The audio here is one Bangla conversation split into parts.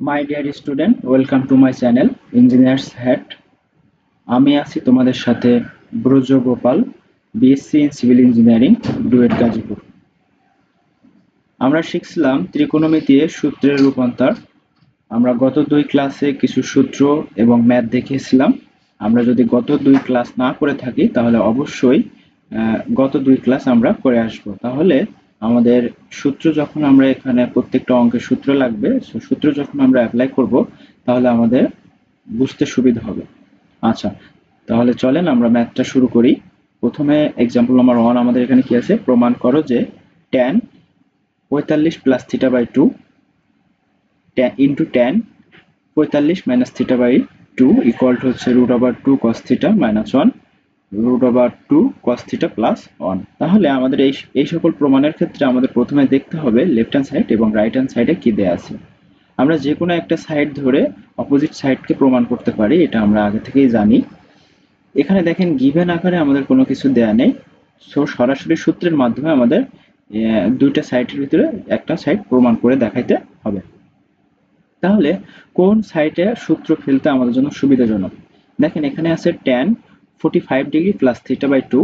My dear student, welcome to my channel Engineers Hat. আমি আছি তোমাদের সাথে Braja Gopal, BSc in civil engineering, DUET Gazipur. আমরা শিখছিলাম ত্রিকোণমিতিতে সূত্রের রূপান্তর। আমরা গত দুই ক্লাসে কিছু সূত্র এবং ম্যাথ দেখিয়েছিলাম। আমরা যদি গত দুই ক্লাস না করে থাকি তাহলে অবশ্যই গত দুই ক্লাস আমরা করে আসব। তাহলে আমাদের সূত্র যখন আমরা এখানে প্রত্যেকটা অঙ্কের সূত্র লাগবে, সূত্র যখন আমরা অ্যাপ্লাই করব তাহলে আমাদের বুঝতে সুবিধা হবে। আচ্ছা, তাহলে চলেন আমরা ম্যাথটা শুরু করি। প্রথমে এক্সাম্পল নাম্বার 1 আমাদের এখানে কি আছে, প্রমাণ করো যে tan 45 plus theta by 2 into tan 45 minus theta by 2 equal to হচ্ছে √2 cos থিটা মাইনাস 1 √2 cos থিটা প্লাস 1। তাহলে আমাদের এই সকল প্রমাণের ক্ষেত্রে আমাদের প্রথমে দেখতে হবে লেফট হ্যান্ড সাইড এবং রাইট হ্যান্ড সাইডে কি দেয়া আছে। আমরা যে কোনো একটা সাইড ধরে অপোজিট সাইডকে প্রমাণ করতে পারি, এটা আমরা আগে থেকেই জানি। এখানে দেখেন গিভেন আকারে আমাদের কোনো কিছু দেয়া নেই, সো সরাসরি সূত্রের মাধ্যমে আমাদের দুইটা সাইডের ভিতরে একটা সাইড প্রমাণ করে দেখাইতে হবে। তাহলে কোন সাইডে সূত্র ফেলতে আমাদের জন্য সুবিধাজনক, দেখেন এখানে আছে tan 45 degree plus theta by 2,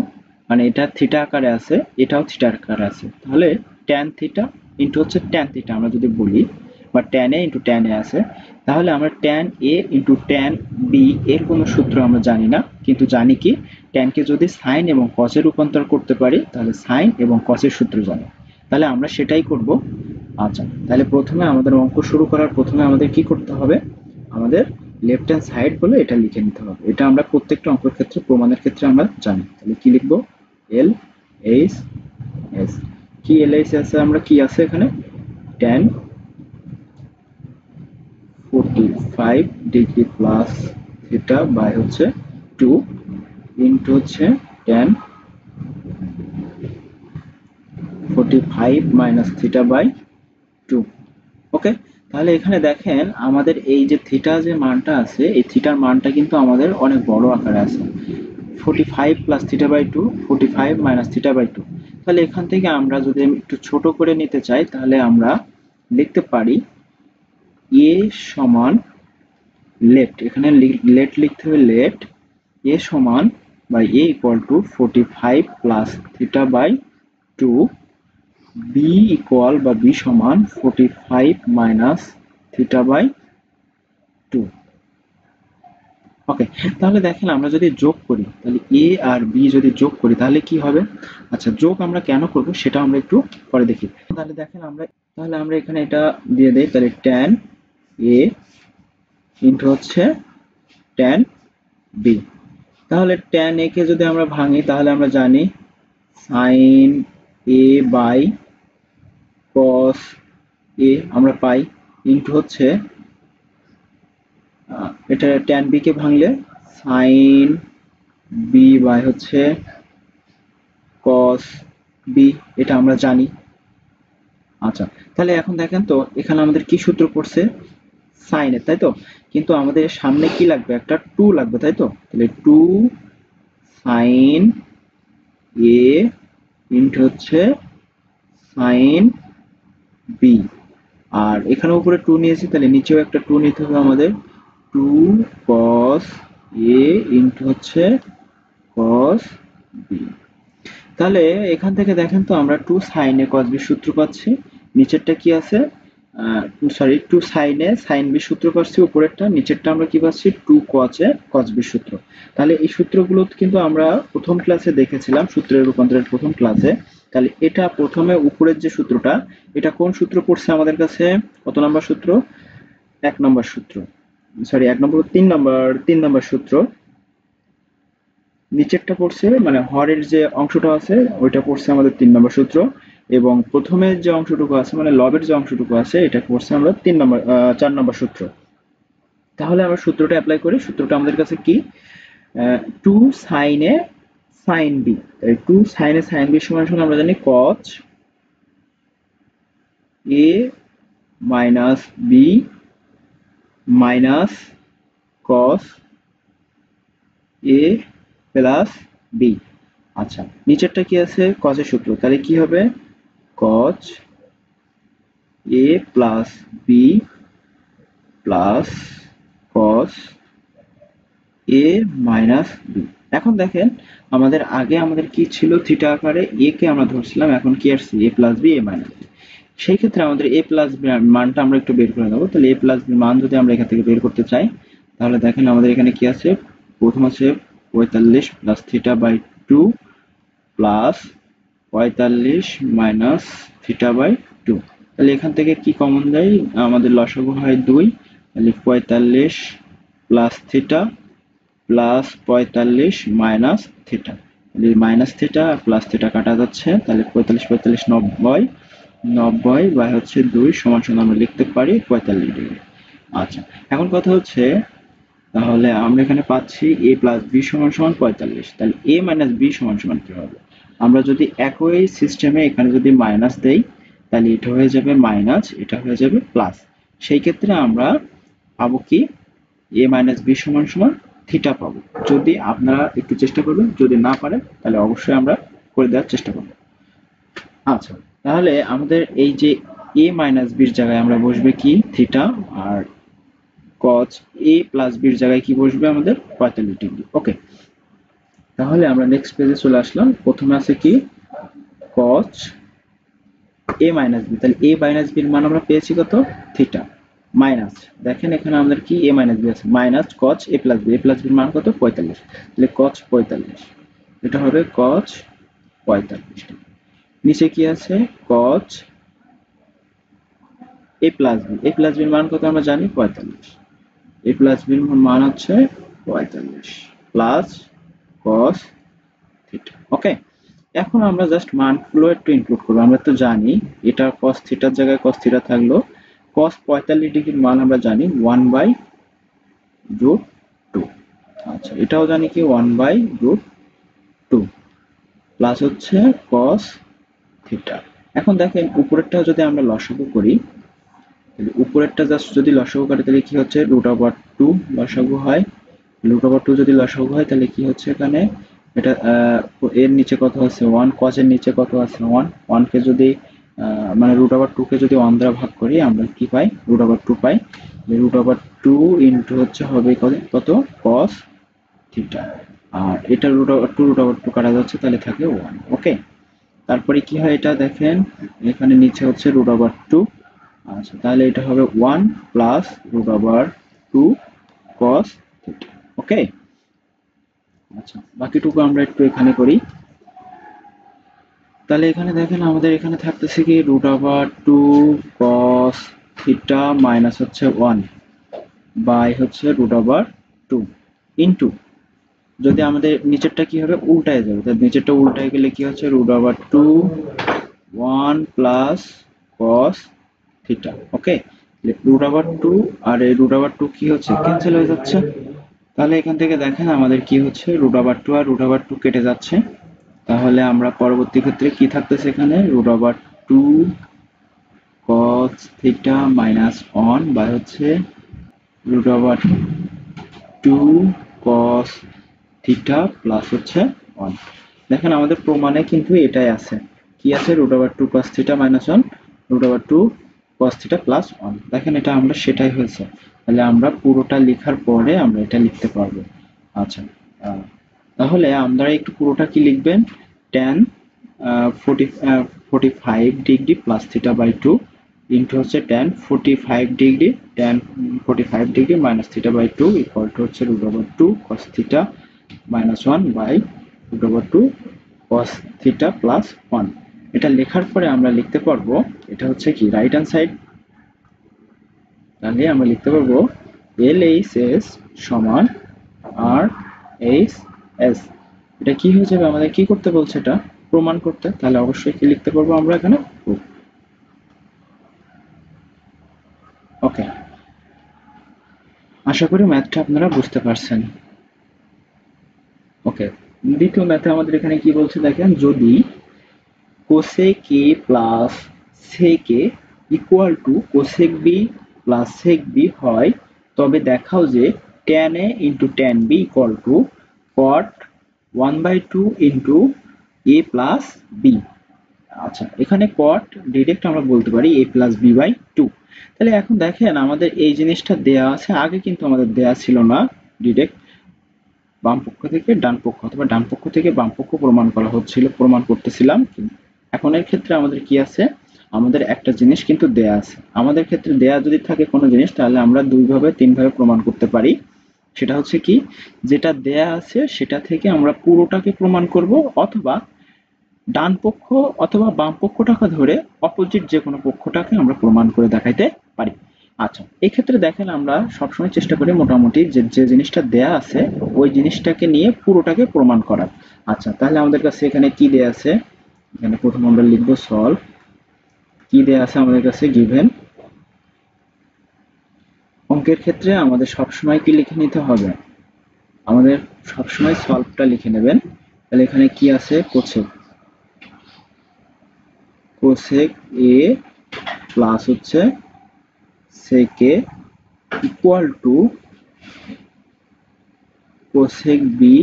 মানে এটা থিটা আকারে আছে, এটাও থিটা আকারে আছে। তাহলে tan থিটা ইন্টু হচ্ছে tan থিটা আমরা যদি বলি, বা tan a into tan a আছে, তাহলে আমরা tan a into tan b এর কোনো সূত্র আমরা জানি না, কিন্তু জানি কি tan কে যদি sin এবং cos এ রূপান্তর করতে পারি তাহলে sin এবং cos এর সূত্র জানি। তাহলে আমরা সেটাই করব। আচ্ছা, তাহলে প্রথমে আমাদের অঙ্ক শুরু করার প্রথমে আমাদের কি করতে হবে, আমাদের লেফট হ্যান্ড সাইড বলে এটা লিখে নিতে হবে। এটা আমরা প্রত্যেকটা অঙ্কের ক্ষেত্রে প্রমাণের ক্ষেত্রে আমরা জানি। তাহলে কি লিখবো, এল এইচ এস। কি এল এইচ এস আমরা কি আছে এখানে, tan 45 degree plus theta by হচ্ছে 2 ইন্টু হচ্ছে tan 45 minus theta by 2। Okay, তাহলে এখানে দেখেন আমাদের এই যে থিটা যে মানটা আছে, এই থিটার মানটা কিন্তু আমাদের অনেক বড় আকারে আছে, 45 plus theta by 2, 45 minus theta by 2। তাহলে এখান থেকে আমরা যদি একটু ছোট করে নিতে চাই তাহলে আমরা লিখতে পারি এ সমান লেফট, এখানে লেফট লিখতে হবে লেফট, এ সমান বা a equal to 45 plus theta by 2, b equal বা বি সমান 45 মাইনাস থিটা বাই 2। ওকে, তাহলে দেখেন আমরা যদি যোগ করি তাহলে এ আর বি যদি যোগ করি তাহলে কি হবে। আচ্ছা, যোগ আমরা কেন করব সেটা আমরা একটু পরে দেখি। তাহলে দেখেন আমরা এখানে এটা দিয়ে দেই, তাহলে tan a ইন্টু হচ্ছে tan b। তাহলে tan a কে যদি আমরা ভাঙি তাহলে আমরা জানি sin a by cos a আমরা পাই, ইন্টু হচ্ছে এটা tan b কে ভাঙলে sin b বাই হচ্ছে cos b, এটা আমরা জানি। আচ্ছা, তাহলে এখন দেখেন তো এখানে আমাদের কি সূত্র পড়ছে, sin এর, তাই তো, কিন্তু আমাদের সামনে কি লাগবে, একটা 2 লাগবে, তাই তো। তাহলে 2 sin a ইন্টু হচ্ছে sin b, আর এখানে উপরে 2 নিয়েছি তাহলে নিচেও একটা 2 নিতে হবে আমাদের, 2 cos a ইন্টু হচ্ছে cos b। তাহলে এখান থেকে দেখেন তো আমরা 2 sin a cos b সূত্র পাচ্ছি, নিচেরটা কি আছে, 2 sin a sin b সূত্র পাচ্ছি উপরেরটা, নিচেরটা আমরা কি পাচ্ছি 2 cos a cos b সূত্র। তাহলে এই সূত্রগুলো কিন্তু আমরা প্রথম ক্লাসে দেখেছিলাম সূত্রের রূপান্তরের প্রথম ক্লাসে। তাহলে এটা প্রথমে উপরের যে সূত্রটা, এটা কোন সূত্র পড়ছে আমাদের কাছে, কত নম্বর সূত্র, 1 নম্বর সূত্র, সরি 1 নম্বর 3 নম্বর সূত্র। নিচেরটা পড়ছে মানে হরের যে অংশটা আছে ওইটা পড়ছে আমাদের 3 নম্বর সূত্র, এবং প্রথমের যে অংশটুকু আছে মানে লবের যে অংশটুকু আছে এটা পড়ছে আমরা 4 নম্বর সূত্র। তাহলে আমরা সূত্রটা অ্যাপ্লাই করি, সূত্রটা আমাদের কাছে কি, 2 sin a sin b, তাই 2 sin a sin b সমান সমান আমরা জানি cos a minus b minus cos a plus b। আচ্ছা, নিচেরটা কি আছে, cos এর সূত্র, তাহলে কি হবে cos a plus b plus cos a minus b। এখন দেখেন আমাদের আগে আমাদের কি ছিল, থিটা আকারে a কে আমরা ধরছিলাম, এখন কি আসছে a plus b a minus b। সেই ক্ষেত্রে আমাদের a প্লাস b মানটা আমরা একটু বের করে নেবো। তাহলে a প্লাস b মান যদি আমরা এখান থেকে বের করতে চাই, তাহলে দেখেন আমাদের এখানে কি আছে, প্রথম আছে 45 plus theta by 2 plus 45 minus theta by 2। তাহলে এখান থেকে কি কমন যায়, আমাদের লসাগু হয় 2। তাহলে 45 plus theta plus 45 minus theta, minus theta আর প্লাস থিটা কাটা যাচ্ছে, তাহলে 45 45 90, 90 বাই হচ্ছে 2 সমান সমান আমরা লিখতে পারি 45 ডিগ্রি। আচ্ছা, এখন কথা হচ্ছে তাহলে আমরা এখানে পাচ্ছি a প্লাস b সমান সমান 45, তাহলে a মাইনাস b সমান সমান কি হবে, আমরা যদি একই সিস্টেমে এখানে যদি মাইনাস দেই, তাহলে এটা হয়ে যাবে মাইনাস, এটা হয়ে যাবে প্লাস। সেই ক্ষেত্রে আমরা পাবো কি, a মাইনাস b সমান সমান থিটা পাবো। যদি আপনারা একটু চেষ্টা করবেন, যদি না পারেন তাহলে অবশ্যই আমরা করে দেওয়ার চেষ্টা করব। আচ্ছা, তাহলে আমাদের এই যে a মাইনাস b এর জায়গায় আমরা বসবে কি থিটা, আর cos a প্লাস b এর জায়গায় কি বসবে আমাদের 45 ডিগ্রি। ওকে, তাহলে আমরা নেক্সট পেজে চলে আসলাম। প্রথমে আছে কি cos a মাইনাস b, তাহলে a মাইনাস b এর মান আমরা পেয়েছি কত, থিটা, মাইনাস দেখেন এখানে আমাদের কি a মাইনাস b আছে, minus cos a plus b, a plus b এর মান কত 45, তাহলে cos 45, এটা হবে cos 45। নিচে কি আছে cos a plus b, a plus b এর মান কত আমরা জানি 45, a প্লাস b এর মান হচ্ছে 45 প্লাস cos থিটা। ওকে, এখন আমরা জাস্ট মানগুলো একটু ইনক্লুড করব। আমরা তো জানি এটা cos থিটার জায়গায় cos থিটা থাকলো, cos 45 ডিগ্রির মান আমরা জানি 1 বাই রুট 2। আচ্ছা, এটাও জানি কি 1 বাই রুট 2 প্লাস হচ্ছে cos থিটা। এখন দেখেন উপরেরটা যদি আমরা লসাগু করি, তাহলে উপরেরটা জাস্ট যদি লসাগু করি তাহলে কি হচ্ছে √2 লসাগু হয়, √2 যদি লসাগু হয় তাহলে কি হচ্ছে এখানে, এটা এর নিচে কত আছে 1, cos এর নিচে কত আছে 1, 1 কে যদি মানে √2 কে যদি 1 দ্বারা ভাগ করি আমরা কি পাই, √2 পাই। √2 ইনটু হচ্ছে হবে কত cos থিটা, আর এটা √2 কাটা যাচ্ছে, তাহলে থাকে 1। ওকে, তারপরে কি হয় এটা দেখেন, এখানে নিচে হচ্ছে √2। আচ্ছা, তাহলে এটা হবে 1 প্লাস √2 cos থিটা। ওকে, আচ্ছা বাকিটুকু আমরা একটু এখানে করি। তাহলে এখানে দেখেন আমাদের এখানে থাকতেছে কি √2 cos থিটা মাইনাস হচ্ছে 1 বাই হচ্ছে √2 ইনটু, যদি আমাদের নিচেরটা কি হবে উল্টায় যাবে, তাহলে নিচেরটা উল্টায় গেলে কি হচ্ছে √2 1 প্লাস cos থিটা। ওকে, √2 আর এই √2 কি হচ্ছে ক্যান্সেল হয়ে যাচ্ছে, তাহলে এখান থেকে দেখেন আমাদের কি হচ্ছে √2 আর √2 কেটে যাচ্ছে। তাহলে আমরা পরবর্তী ক্ষেত্রে কি থাকতেছে এখানে √2 cos থিটা মাইনাস 1 বাই হচ্ছে √2 cos থিটা প্লাস হচ্ছে 1। দেখেন আমাদের প্রমাণে কিন্তু এটাই আছে, কি আছে √2 cos থিটা মাইনাস 1, √2 cos থিটা প্লাস 1। দেখেন এটা আমরা সেটাই হয়েছে, তাহলে আমরা পুরোটা লেখার পরে আমরা এটা লিখতে পারবো। আচ্ছা, তাহলে আমরা একটু পুরোটা কি লিখবেন, tan 45 degree plus theta by 2 into হচ্ছে tan 45 degree minus theta by 2 equal to হচ্ছে √2 cos থিটা মাইনাস 1 বাই √2 cos থিটা প্লাস 1। এটা লেখার পরে আমরা লিখতে পারবো, এটা হচ্ছে কি রাইট হ্যান্ড সাইড, তাহলে আমরা লিখতে পারবো LHS সমান RHS। এটা কি হয়ে যাবে, আমাদের কি করতে বলছে, এটা প্রমাণ করতে, তাহলে অবশ্যই কি লিখতে পারবো আমরা এখানে proof। ওকে, আশা করি ম্যাথটা আপনারা বুঝতে পারছেন। ওকে, দ্বিতীয় ম্যাথে আমাদের এখানে কি বলছে দেখেন, যদি cosec A plus sec A equal two cosec B plus sec B হয়, তবে দেখাও যে tan A into tan B equal to cot 1/2 into A plus B। আচ্ছা, এখানে কট ডিরেক্ট আমরা বলতে পারি a প্লাস বি বাই 2। তাহলে এখন দেখেন আমাদের এই জিনিসটা দেয়া আছে, আগে কিন্তু আমাদের দেয়া ছিল না ডিরেক্ট বাম পক্ষ থেকে ডান পক্ষ অথবা ডান পক্ষ থেকে বাম পক্ষ প্রমাণ করা হচ্ছিল, প্রমাণ করতেছিলাম। এখন এর ক্ষেত্রে আমাদের কি আছে, আমাদের একটা জিনিস কিন্তু দেয়া আছে। আমাদের ক্ষেত্রে দেয়া যদি থাকে কোনো জিনিস, তাহলে আমরা দুইভাবে তিনভাবে প্রমাণ করতে পারি। সেটা হচ্ছে কি, যেটা দেয়া আছে সেটা থেকে আমরা পুরোটাকে প্রমাণ করব, অথবা ডান পক্ষ অথবা বাম পক্ষটাকে ধরে অপোজিট যে কোনো পক্ষটাকে আমরা প্রমাণ করে দেখাইতে পারি। আচ্ছা, এই ক্ষেত্রে দেখেন আমরা সবসময় চেষ্টা করি মোটামুটি যে যে জিনিসটা দেয়া আছে ওই জিনিসটাকে নিয়ে পুরোটাকে প্রমাণ করার। আচ্ছা, তাহলে আমাদের কাছে এখানে কি দেয়া আছে, এখানে প্রথম আমরা লিখবো সলভ। কি দেয়া আছে আমাদের কাছে, গিভেন। অঙ্কের ক্ষেত্রে আমাদের সবসময় কি লিখে নিতে হবে, আমাদের সবসময় সলভটা লিখে নেবেন। তাহলে এখানে কি আছে, কোসেক, কোসেক এ প্লাস হচ্ছে sec a equal to cosec B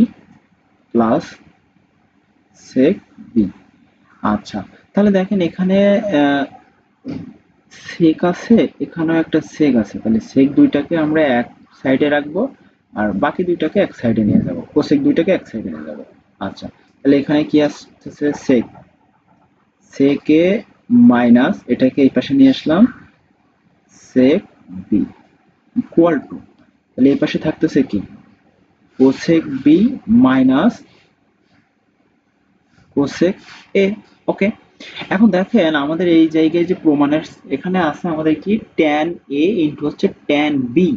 plus sec b। আচ্ছা, তাহলে দেখেন এখানে sec আছে, এখানেও একটা sec আছে, তাহলে sec দুইটাকে আমরা এক সাইডে রাখবো আর বাকি দুইটাকে এক সাইডে নিয়ে যাব, কোসেক দুইটাকে এক সাইডে নিয়ে যাব। আচ্ছা, তাহলে এখানে কি আসছে, sec, sec a মাইনাস এটাকে এই পাশে নিয়ে আসলাম sec b ইকুয়াল টু, তাহলে এই পাশে থাকতেছে কি, cosec b minus cosec a. Okay, এখন দেখেন আমাদের এই জায়গায় যে প্রমাণের এখানে আছে আমাদের কি ট্যান এ ইন্টু হচ্ছে ট্যান বি।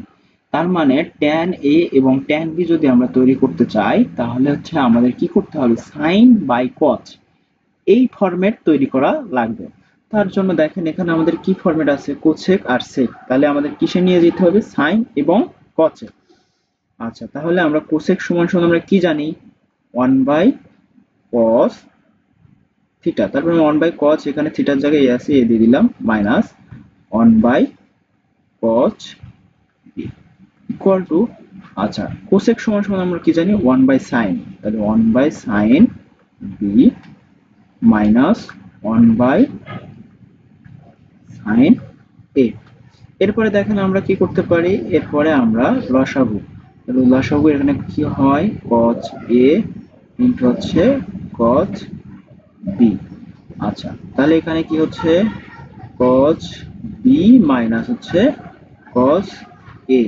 তার মানে ট্যান এ এবং ট্যান বি যদি আমরা তৈরি করতে চাই তাহলে হচ্ছে আমাদের কি করতে হবে, সাইন বাই কজ এই ফরম্যাট তৈরি করা লাগবে। তার জন্য দেখেন এখানে আমাদের কি ফরম্যাট আছে, কোসেক আর সেক, তাহলে আমাদের কিসে নিয়ে যেতে হবে, সাইন এবং কজে। আচ্ছা, তাহলে আমরা কোসেক সমান সমান আমরা কি জানি, 1 বাই cos থিটা, তারপরে 1 বাই cos, এখানে থিটার জায়গায় এ আছে, এ দিয়ে দিলাম, minus 1 by cos B equal to, আচ্ছা কোসেক সমান সমান আমরা কি জানি, 1 বাই sin, তাহলে 1 by sin B minus 1 by sin A. এরপরে দেখেন আমরা কি করতে পারি, এরপরে আমরা লসাগু, তাহলে লসাগু এখানে কি হয়, cos a ইনটু হচ্ছে cos b। আচ্ছা, তাহলে এখানে কি হচ্ছে, cos b মাইনাস হচ্ছে cos a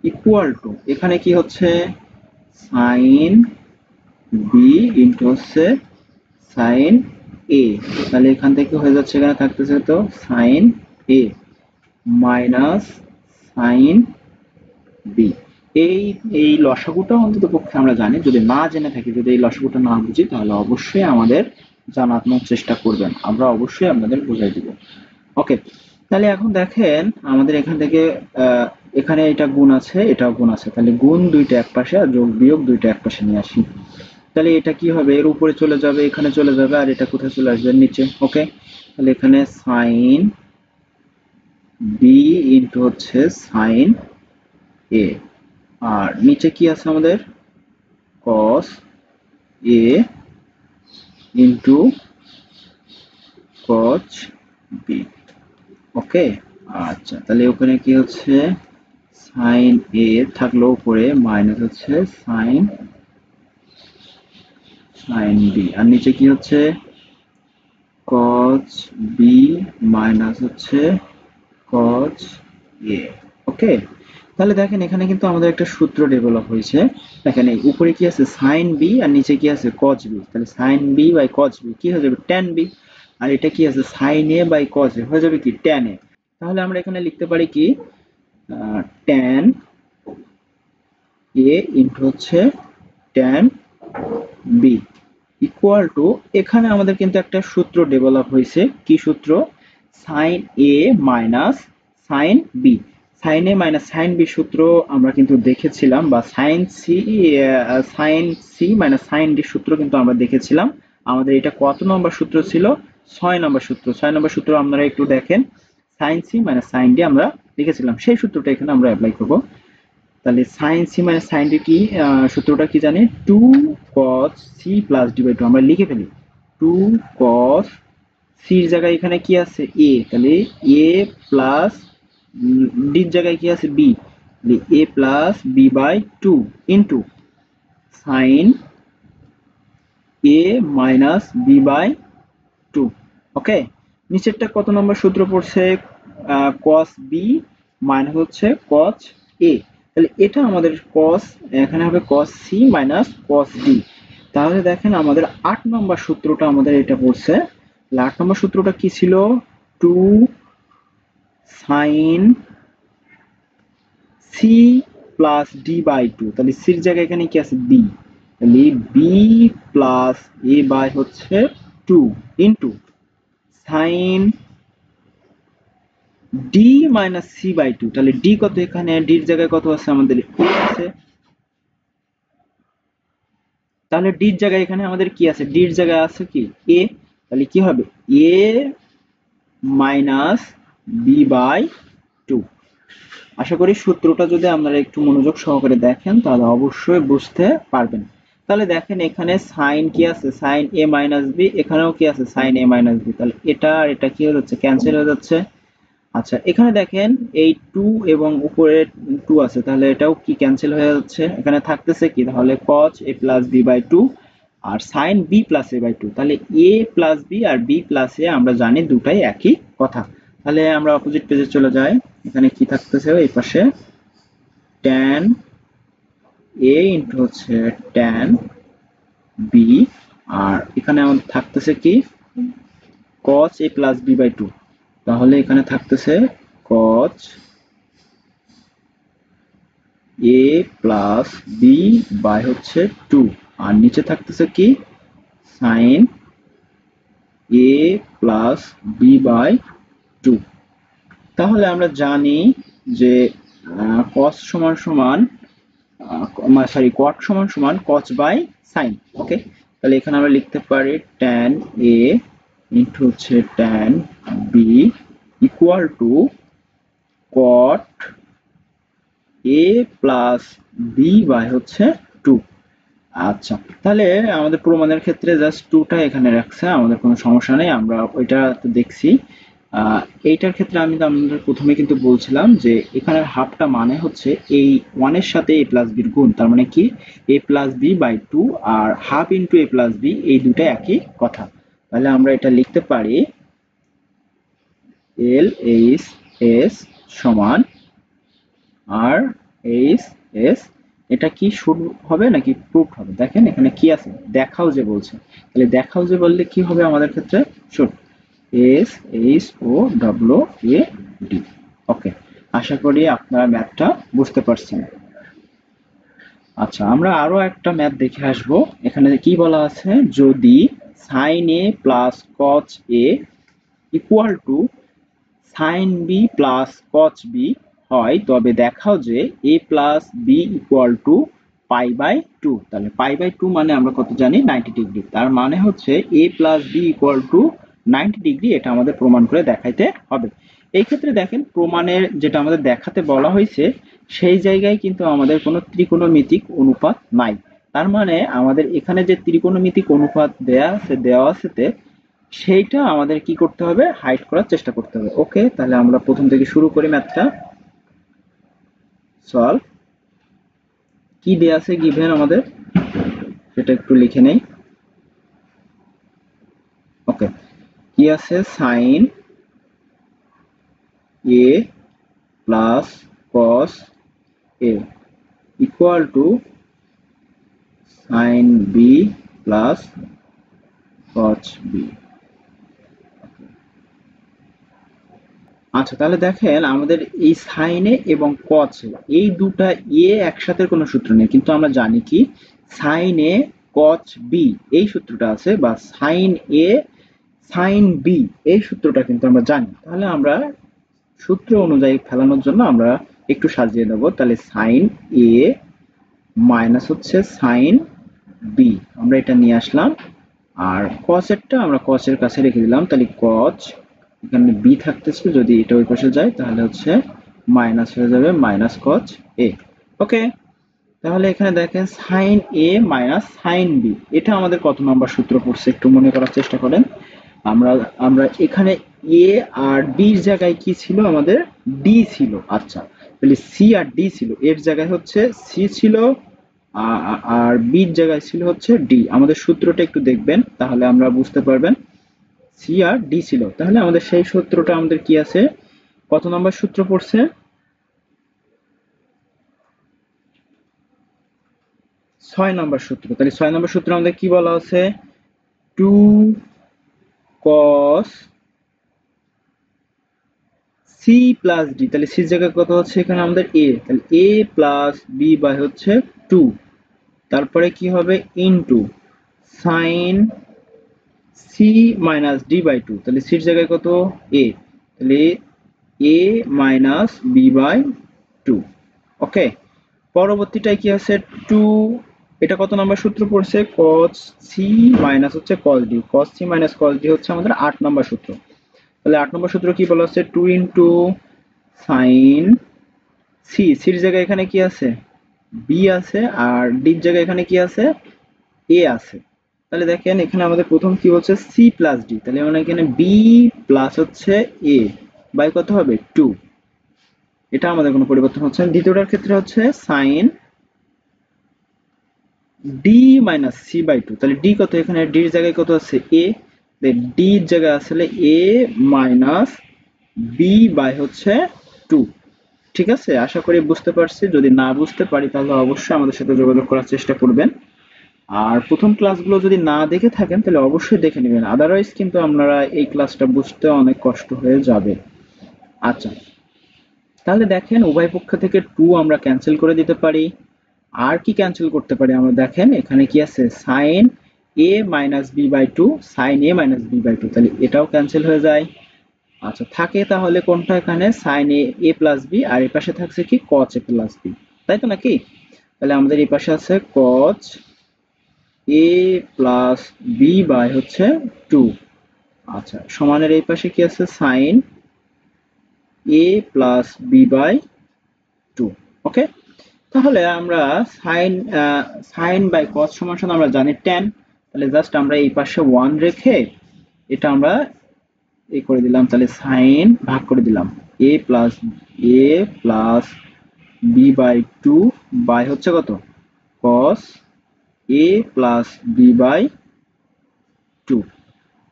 ইকুয়াল টু, এখানে কি হচ্ছে sin b ইনটু হচ্ছে sin a। তাহলে এখান থেকে হয়ে যাচ্ছে, এখানে থাকতেছে তো sin a minus sin b। এই এই লসাগুটা অন্তত পক্ষে আমরা জানি, যদি না জেনে থাকি, যদি এই লসাগুটা না বুঝি, তাহলে অবশ্যই আমাদের জানার চেষ্টা করবেন, আমরা অবশ্যই আপনাদের বুঝাই দিব। ওকে, তাহলে এখন দেখেন আমাদের এখান থেকে এখানে এটা গুণ আছে, এটাও গুণ আছে, তাহলে গুণ দুইটা এক পাশে আর যোগ বিয়োগ দুইটা এক পাশে নিয়ে আসি। তাহলে এটা কি হবে, এর উপরে চলে যাবে, এখানে চলে যাবে, আর এটা কোথায় চলে আসবে, নিচে। ওকে, তাহলে এখানে সাইন বি ইন্টু হচ্ছে সাইন এ, আর নিচে কি আছে আমাদের, cos a into cos b। ওকে, আচ্ছা তাহলে ওখানে কি হচ্ছে, সাইন এ থাকলো উপরে, মাইনাস হচ্ছে সাইন বি, আর নিচে কি হচ্ছে cos বি মাইনাস হচ্ছে cos এ। ওকে, তাহলে দেখেন এখানে কিন্তু আমাদের একটা সূত্র ডেভেলপ হয়েছে। দেখেন এই উপরে কি আছে সাইন বি আর নিচে কি আছে cos বি, তাহলে sine B by cos B কি হয়ে যাবে, ট্যান বি। আর এটা কি আছে sine A by cos A, হয়ে যাবে কি ট্যান এ। তাহলে আমরা এখানে লিখতে পারি কি, ট্যান এ ইনটু হচ্ছে ট্যান বি ইকুয়াল টু, এখানে আমাদের কিন্তু একটা সূত্র ডেভেলপ হয়েছে, কি সূত্র, sine A minus sine B. Sine A minus sine B সূত্র আমরা কিন্তু দেখেছিলাম, বা sine C minus sine D সূত্র কিন্তু আমরা দেখেছিলাম। আমাদের এটা কত নম্বর সূত্র ছিল, 6 নম্বর সূত্র। 6 নম্বর সূত্র আপনারা একটু দেখেন, sine C minus sine D আমরা লিখেছিলাম, সেই সূত্রটা এখানে আমরা অ্যাপ্লাই করব। তাহলে sine C minus sine D কি, সূত্রটা কি জানি, 2 cos c plus D by 2 আমরা লিখে ফেলি, 2 cos সির জায়গায় এখানে কি আছে এ, তাহলে এ প্লাস ডির জায়গায় কি আছে B, A plus B by 2 into sine A minus B by 2। Okay, নিচেরটা কত নম্বর সূত্র পড়ছে, cos b মাইনাস হচ্ছে cos a, তাহলে এটা আমাদের cos, এখানে হবে cos c minus cos d। তাহলে দেখেন আমাদের 8 নম্বর সূত্রটা আমাদের এটা পড়ছে। 8 নম্বর সূত্রটা কি ছিল, 2 sin c plus d by 2, তাহলে c এর জায়গায় এখানে কি আছে b, তাহলে b প্লাস a বাই হচ্ছে 2 into sine d minus c by 2, তাহলে d কত, এখানে d এর জায়গায় কত আছে আমাদের a আছে, তাহলে d এর জায়গায় এখানে আমাদের কি আছে, d এর জায়গায় আছে কি a, তাহলে কি হবে a মাইনাস b বাই 2। আশা করি সূত্রটা যদি আপনারা একটু মনোযোগ সহকারে দেখেন তাহলে অবশ্যই বুঝতে পারবেন। তাহলে দেখেন এখানে সাইন কি আছে, সাইন a মাইনাস b, এখানেও কি আছে সাইন a মাইনাস b, তাহলে এটা আর এটা কি হয়ে যাচ্ছে, ক্যান্সেল হয়ে যাচ্ছে। আচ্ছা, এখানে দেখেন এই 2 এবং উপরে 2 আছে, তাহলে এটাও কি ক্যান্সেল হয়ে যাচ্ছে। এখানে থাকতেছে কি তাহলে cos a plus b by 2 আর sin b plus a by 2, তাহলে a প্লাস b আর b প্লাস a আমরা জানি দুটাই একই কথা। তাহলে আমরা অপোজিট পেজে চলে যাই, এখানে কি থাকতেছে এই পাশে tan a ইনটু হচ্ছে tan b, আর এখানে আমাদের থাকতেছে কি cos a plus b by 2, তাহলে এখানে থাকতেছে cos a plus b by হচ্ছে 2, আর নিচে থাকতেছে কি sin a plus b by 2। তাহলে আমরা জানি যে cos সমান সমান cot সমান সমান cos বাই sin। ওকে, তাহলে এখানে আমরা লিখতে পারি tan a ইনটু হচ্ছে tan b equal to cot a plus b by হচ্ছে 2। আচ্ছা, তাহলে আমাদের প্রমাণের ক্ষেত্রে জাস্ট 2টা এখানে রাখছে, আমাদের কোনো সমস্যা নেই, আমরা ওইটা তো দেখছি। এইটার ক্ষেত্রে আমি আমাদের প্রথমে কিন্তু বলছিলাম যে এখানে হাফটা মানে হচ্ছে এই 1 এর সাথে a প্লাস b এর গুণ, তার মানে কি a প্লাস b বাই 2 আর half into a plus b, এই দুটো একই কথা। তাহলে আমরা এটা লিখতে পারি l h s সমান আর এইচ এস, এটা কি শুরু হবে নাকি প্রুফ হবে, দেখেন এখানে কি আছে দেখাও যে বলছে, তাহলে দেখাও যে বললে কি হবে আমাদের ক্ষেত্রে shoot S H O W A D. Okay, আশা করি আপনারা ম্যাথটা বুঝতে পারছেন। আচ্ছা, আমরা আরো একটা ম্যাথ দেখে আসবো। এখানে কি বলা আছে, যদি sign A plus cos a equal to sine B plus cos b হয়, তবে দেখাও যে a plus B equal to pi by 2, তাহলে পাই বাই 2 মানে আমরা কত জানি 90 ডিগ্রি, তার মানে হচ্ছে a plus B equal to 90 degree, এটা আমাদের প্রমাণ করে দেখাইতে হবে। এই ক্ষেত্রে দেখেন প্রমাণের যেটা আমাদের দেখাতে বলা হয়েছে সেই জায়গায় কিন্তু আমাদের কোনো ত্রিকোণমিতিক অনুপাত নাই, তার মানে আমাদের এখানে যে ত্রিকোণমিতিক অনুপাত দেওয়া আছে সেইটা আমাদের কি করতে হবে, হাইড করার চেষ্টা করতে হবে। ওকে, তাহলে আমরা প্রথম থেকে শুরু করি ম্যাথটা সলভ। কি দেয়া আছে গিভেন আমাদের সেটা একটু লিখে নেই। ওকে, কি আছে sine A plus cos A equal to sine B plus cos B. আচ্ছা, তাহলে দেখেন আমাদের এই সাইনে এবং কসে এই দুটা এ একসাথে কোনো সূত্র নেই, কিন্তু আমরা জানি কি সাইনে কস বি এই সূত্রটা আছে, বা সাইন এ সাইন বি এই সূত্রটা কিন্তু আমরা জানি। তাহলে আমরা সূত্র অনুযায়ী ফেলানোর জন্য আমরা একটু সাজিয়ে দেবো, তাহলে সাইন এ মাইনাস হচ্ছে সাইন বি, আমরা এটা নিয়ে আসলাম, আর কসেরটা আমরা কসের কাছে রেখে দিলাম, তাহলে কস এখানে বি থাকতেছে, যদি এটা ওই পাশে যায় তাহলে হচ্ছে মাইনাস হয়ে যাবে মাইনাস কস এ। ওকে, তাহলে এখানে দেখেন sign A minus sine B, এটা আমাদের কত নম্বর সূত্র পড়ছে একটু মনে করার চেষ্টা করেন। আমরা আমরা এখানে এ আর বির জায়গায় কি ছিল, আমাদের ডি ছিল। আচ্ছা, তাহলে সি আর ডি ছিল, এর জায়গায় হচ্ছে সি ছিল, আর বির জায়গায় ছিল হচ্ছে ডি। আমাদের সূত্রটা একটু দেখবেন, তাহলে আমরা বুঝতে পারবেন। সি আর ডি ছিল, তাহলে আমাদের সেই সূত্রটা আমাদের কি আছে, কত নম্বর সূত্র পড়ছে, 6 নম্বর সূত্র। তাহলে 6 নম্বর সূত্র আমাদের কি বলা আছে, 2 cos সি প্লাস ডি, তাহলে সি জায়গায় কত হচ্ছে এখানে আমাদের এ, তাহলে এ প্লাস বি বাই হচ্ছে 2, তারপরে কি হবে into sine C minus D by 2, তাহলে সির জায়গায় কত এ, তাহলে A minus B by 2। Okay, পরবর্তীটায় কি আছে 2, এটা কত নাম্বার সূত্র পড়ছে, cos সি মাইনাস হচ্ছে cos D, cos C minus cos D হচ্ছে আমাদের 8 নম্বর সূত্র। তাহলে 8 নম্বর সূত্র কি বলা আছে, 2 ইনটু সাইন সি, সির জায়গায় এখানে কি আছে বি আছে, আর ডির জায়গায় এখানে কি আছে এ আছে। তাহলে দেখেন এখানে আমাদের প্রথম কি হচ্ছে সি প্লাস ডি, তাহলে মানে এখানে বি প্লাস হচ্ছে এ বাই কত হবে 2, এটা আমাদের কোনো পরিবর্তন হচ্ছে না। দ্বিতীয়টার ক্ষেত্রে হচ্ছে sine D minus C by 2, তাহলে ডি কত, এখানে ডির জায়গায় কত আছে এ, ডির জায়গায় আসলে এ মাইনাস বি বাই হচ্ছে 2। ঠিক আছে, আশা করি বুঝতে পারছি। যদি না বুঝতে পারি তাহলে অবশ্যই আমাদের সাথে যোগাযোগ করার চেষ্টা করবেন। আর প্রথম ক্লাসগুলো যদি না দেখে থাকেন তাহলে অবশ্যই দেখে নেবেন, আদারওয়াইজ কিন্তু আপনারা এই ক্লাসটা বুঝতে অনেক কষ্ট হয়ে যাবে। আচ্ছা, তাহলে দেখেন উভয় পক্ষ থেকে 2 আমরা ক্যান্সেল করে দিতে পারি। আর কি ক্যান্সেল করতে পারি আমরা, দেখেন এখানে কি আছে sine A minus B by 2, sine A minus B by 2, তাহলে এটাও ক্যান্সেল হয়ে যায়। আচ্ছা, থাকে তাহলে কোনটা, এখানে সাইন এ এ প্লাস বি, আর এই পাশে থাকছে কি কচ এ প্লাস বি, তাই তো নাকি? তাহলে আমাদের এই পাশে আছে কচ এ প্লাস বি বাই হচ্ছে 2। আচ্ছা, সমানের এই পাশে কি আছে sine A plus B by 2। Okay, তাহলে আমরা সাইন সাইন বাই কস সমান সমান আমরা জানি tan, তাহলে জাস্ট আমরা এই পাশে 1 রেখে এটা আমরা এই করে দিলাম, তাহলে সাইন ভাগ করে দিলাম A plus B by 2 by হচ্ছে কত cos A plus B by 2।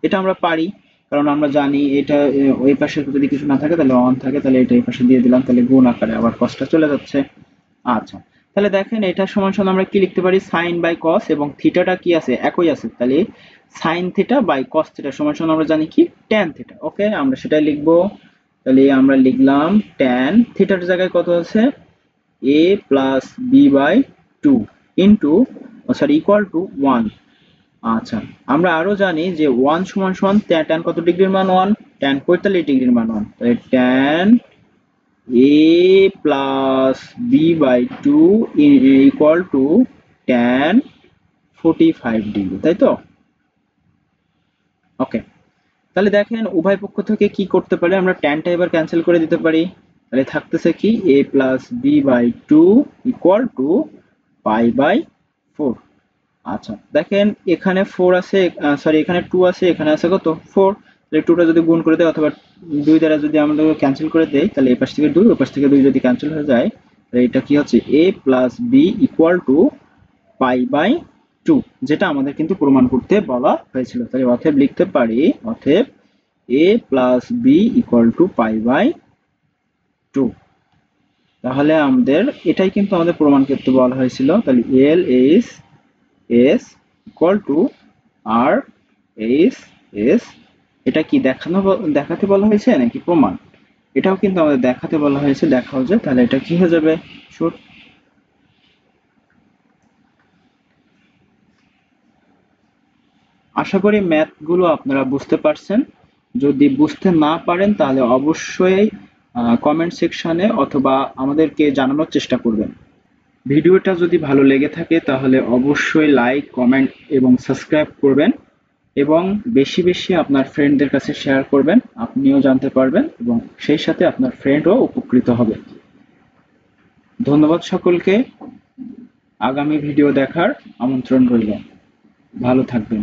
এটা আমরা পারি, কারণ আমরা জানি এটা ওই পাশে যদি কিছু না থাকে তাহলে অন থাকে, তাহলে এটা এই পাশে দিয়ে দিলাম, তাহলে গুণ আকারে আবার কসটা চলে যাচ্ছে। আচ্ছা, তাহলে দেখেন এটা সমান সমান আমরা কি লিখতে পারি, সাইন বাই কস, এবং থিটাটা কি আছে একই আছে, তাহলে sine theta by cos theta সমান সমান আমরা জানি কি ট্যান থিটা। ওকে, আমরা সেটাই লিখবো, তাহলে আমরা লিখলাম ট্যান থিটার জায়গায় কত আছে a plus B by 2 into equal to 1। আচ্ছা, আমরা আরো জানি যে 1 সমান সমান ট্যান কত ডিগ্রির মান 1, ট্যান 45 ডিগ্রির মান 1, তাহলে tan A plus B by 2 equal to tan 45 degree, তাই তো? ওকে, তাহলে দেখেন উভয় পক্ষ থেকে কি করতে পারি, আমরা ট্যানটা এবার ক্যান্সেল করে দিতে পারি, তাহলে থাকতেছে কি a plus B by 2 equal to pi by 4। আচ্ছা, দেখেন এখানে 4 আছে, এখানে 2 আছে, এখানে আছে কত 4, তাহলে 2টা যদি গুণ করে দেয় অথবা 2 দ্বারা যদি আমরা ক্যান্সেল করে দেই, তাহলে এই পাশ থেকে 2 ওই পাশ থেকে 2 যদি ক্যান্সেল হয়ে যায়, তাহলে এটা কি হচ্ছে a plus B equal to pi by 2, যেটা আমাদের কিন্তু প্রমাণ করতে বলা হয়েছিল। তাহলে অতএব লিখতে পারি, অতএব a plus B equal to pi by 2। তাহলে আমাদের এটাই কিন্তু আমাদের প্রমাণ করতে বলা হয়েছিল। তাহলে L S S equal to R S S, এটা কি দেখাতে বলা হয়েছে নাকি প্রমাণ, এটাও কিন্তু আমাদের দেখাতে বলা হয়েছে, দেখাও যায়, তাহলে এটা কি হয়ে যাবে শুট। আশা করি ম্যাথ গুলো আপনারা বুঝতে পারছেন। যদি বুঝতে না পারেন তাহলে অবশ্যই কমেন্ট সেকশনে অথবা আমাদেরকে জানানোর চেষ্টা করবেন। ভিডিওটা যদি ভালো লেগে থাকে তাহলে অবশ্যই লাইক, কমেন্ট এবং সাবস্ক্রাইব করবেন, এবং বেশি বেশি আপনার ফ্রেন্ডদের কাছে শেয়ার করবেন, আপনিও জানতে পারবেন এবং সেই সাথে আপনার ফ্রেন্ডও উপকৃত হবে। ধন্যবাদ সকলকে, আগামী ভিডিও দেখার আমন্ত্রণ রইল। ভালো থাকবেন।